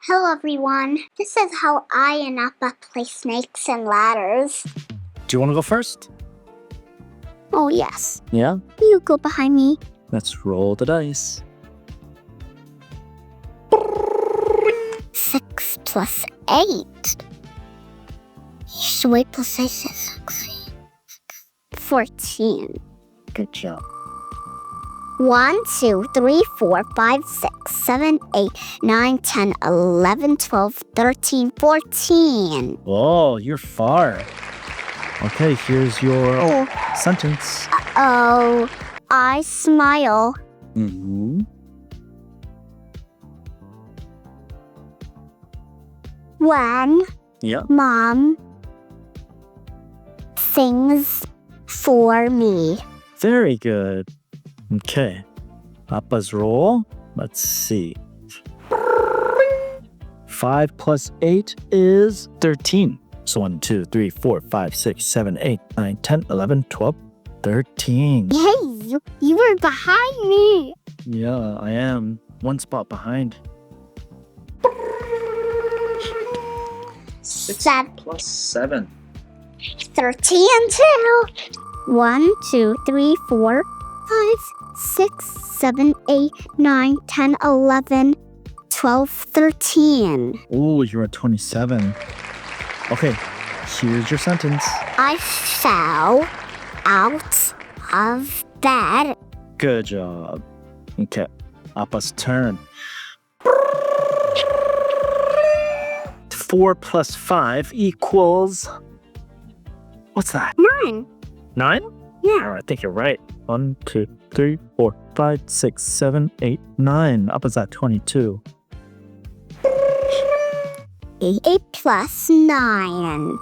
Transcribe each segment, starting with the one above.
Hello everyone, this is how I and Appa play snakes and ladders. Do you want to go first? Oh yes. Yeah? You go behind me. Let's roll the dice. 6 plus 8. So 8 plus 8 is 14. Good job. 1, 2, 3, 4, 5, 6, 7, 8, 9, 10, 11, 12, 13, 14. Oh, you're far. Okay, here's your sentence. Oh, I smile. Mm-hmm. When Yeah. Mom sings for me. Very good. Okay. Appa's roll. Let's see. 5 plus 8 is 13. So 1, 2, 3, 4, 5, 6, 7, 8, 9, 10, 11, 12, 13. Hey, you were behind me. Yeah, I am. One spot behind. 7, Plus 7. 13 too. 1, 2, 3, 4, 5, 6, 7, 8, 9, 10, 11, 12, 13. Oh, you're at 27. Okay, here's your sentence. I fell out of bed. Good job. Okay, Appa's turn. 4 plus 5 equals... What's that? 9. 9? Yeah. Oh, I think you're right. 1, 2, 3, 4, 5, 6, 7, 8, 9. Appa's at 22. 8 plus 9.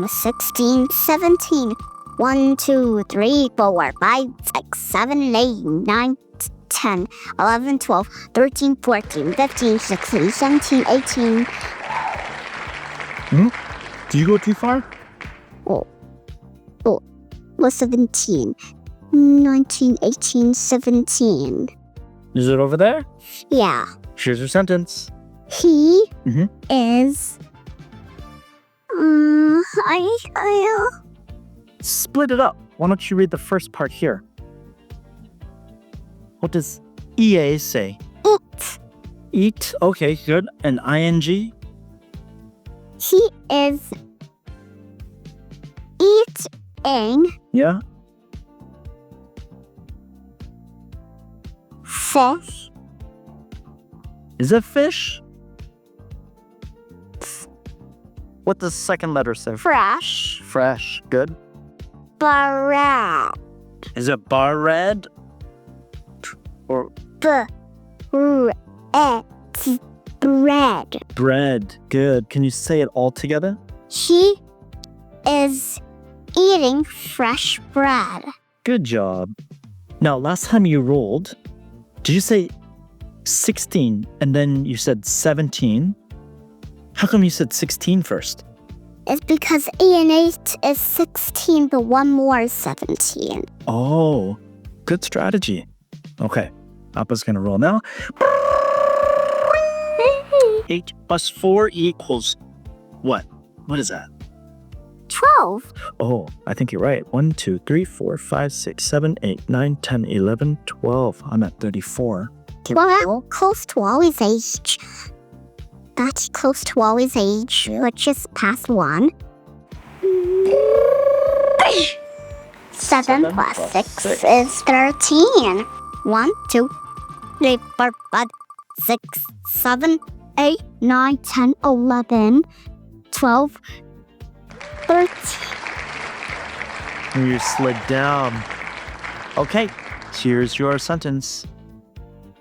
16, 17. 1, 2, 3, 4, 5, 6, 7, 8, 9, 10, 11, 12, 13, 14, 15, 16, 17, 18. Do you go too far? Was 17. 19, 18, 17. Is it over there? Yeah. Here's your sentence. He Mhm. is... Split it up. Why don't you read the first part here? What does EA say? It. Eat. Okay, good. And ing? He is eating Yeah. fish. Is it fish? What does second letter say? Fresh. Fresh. Good. Bread. Is it bar red? Or Bread. bread? Good. Can you say it all together? He is eating fresh bread. Good job. Now, last time you rolled, did you say 16 and then you said 17? How come you said 16 first? It's because 8 and 8 is 16, but one more is 17. Oh, good strategy. Okay, Appa's gonna roll now. 8 plus 4 equals what? What is that? 12. Oh, I think you're right. 1, 2, 3, 4, 5, 6, 7, 8, 9, 10, 11, 12. I'm at 34. Well, close to Wally's age. That's close to Wally's age, which is past 1. 7 plus 6 is 13. 1, 2, 3, 4, 5, 6, 7, 8, 9, 10, 11, 12, 13. You slid down. Okay, here's your sentence.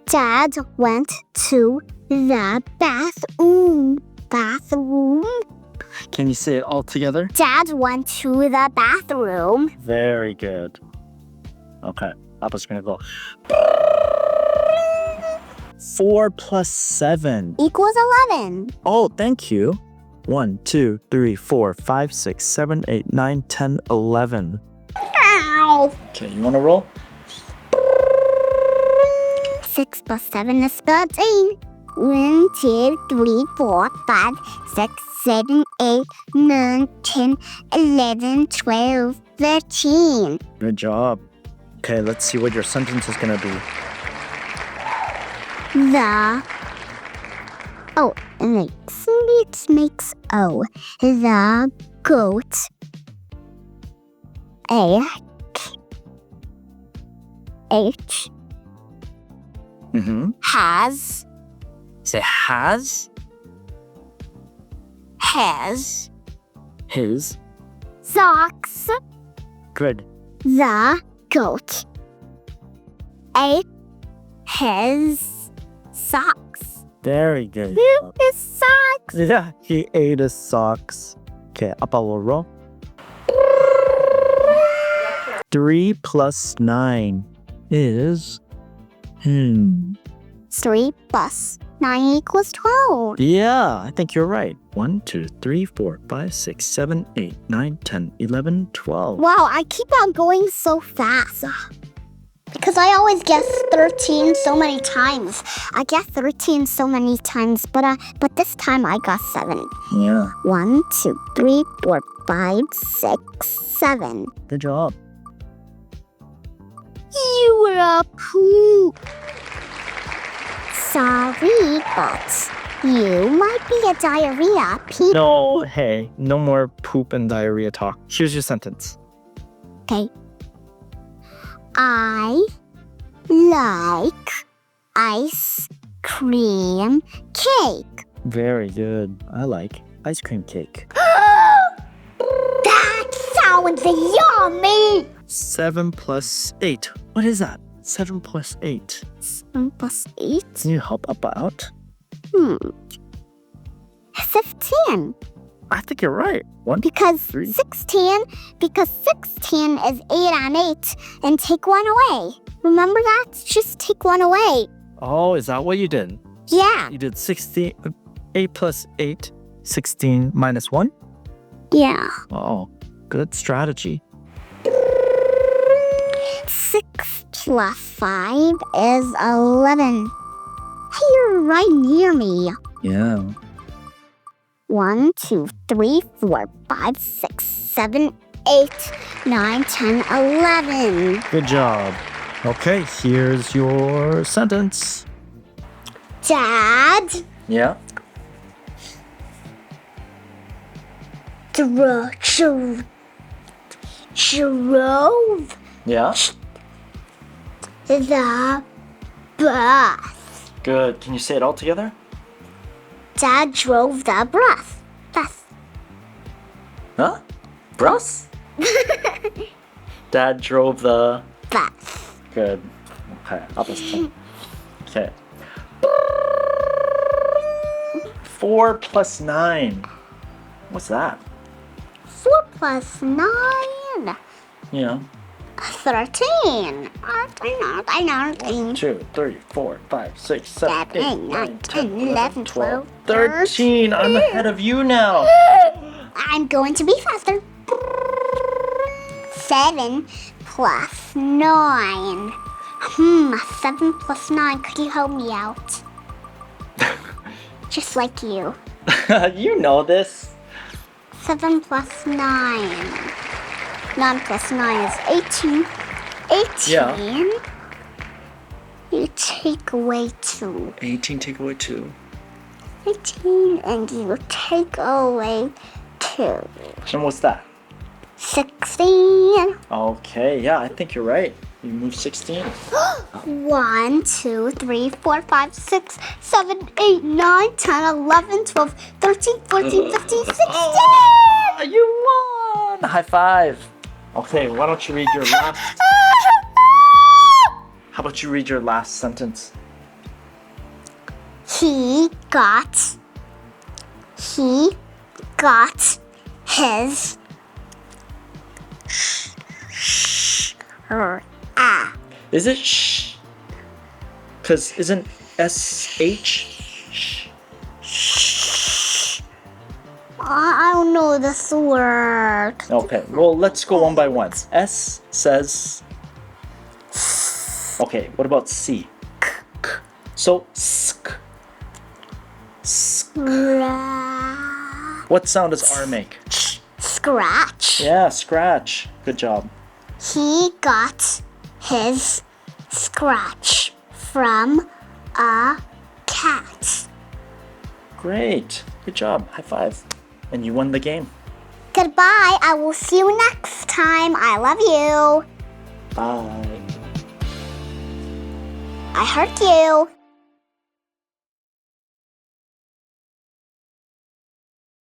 Dad went to the bathroom. Can you say it all together? Dad went to the bathroom. Very good. Okay, Appa's gonna go. 4 plus 7 Equals 11. Oh, thank you. 1, 2, 3, 4, 5, 6, 7, 8, 9, 10, 11. Ow. Okay, you want to roll? 6 plus 7 is 13. 1, 2, 3, 4, 5, 6, 7, 8, 9, 10, 11, 12, 13. Good job. Okay, let's see what your sentence is gonna be. It makes O. The goat has Say has his. socks. Good. The goat ate his socks. Very good. His socks. Yeah, he ate his socks. Okay, 아빠 will roll. 3 plus 9 is 3 plus 9 equals 12. Yeah, I think you're right. 1, 2, 3, 4, 5, 6, 7, 8, 9, 10, 11, 12. Wow, I keep on going so fast. Because I always guess 13 so many times. I guess 13 so many times, but this time I got 7. Yeah, 1, 2, 3, 4, 5, 6, 7. good job. You were a poop. Sorry, but you might be a diarrhea. No, hey, no more poop and diarrhea talk. Here's your sentence. Okay. I like ice cream cake. Very good. I like ice cream cake. That sounds yummy. 7 plus 8. What is that? 7 plus 8. 7 plus 8? Can you help Appa out? 15. I think you're right. 1, Because 3. 16 is 8 and 8 and take 1 away. Remember that? Just take 1 away. Oh, is that what you did? Yeah. You did 8 plus 8, 16 minus 1? Yeah. Oh, good strategy. 6 plus 5 is 11. Hey, you're right near me. Yeah. 1, 2, 3, 4, 5, 6, 7, 8, 9, 10, 11. Good job. Okay, here's your sentence. Dad Yeah. drove Yeah. the bus. Good. Can you say it all together? Dad drove the bus. Huh? Bus? Dad drove the... Bus. Good. Okay, opposite. Okay. 4 plus 9. What's that? 4 plus 9. Yeah. 13. 2, 3, 4, 5, 6, 7, 8, 9, 10, 11, 12, 13. 13. I'm ahead of you now. I'm going to be faster. 7 plus 9. 7 plus 9. Could you help me out? Just like you. You know this. 7 plus 9. 9 plus 9 is 18. 18. Yeah. You take away 2. 18 take away 2. 18 and you take away 2. And what's that? 16. Okay, yeah, I think you're right. You moved 16. 1, 2, 3, 4, 5, 6, 7, 8, 9, 10, 11, 12, 13, 14, 15, 16. Oh, you won! High five. Okay, why don't you read your last... How about you read your last sentence? He got his Is it sh? Because isn't S-H? I don't know this word. Okay, well, let's go one by one. S says... Okay, what about C? So, sk. What sound does R make? Scratch. Yeah, scratch. Good job. He got his scratch from a cat. Great. Good job. High five. And you won the game. Goodbye. I will see you next time. I love you. Bye. I hurt you.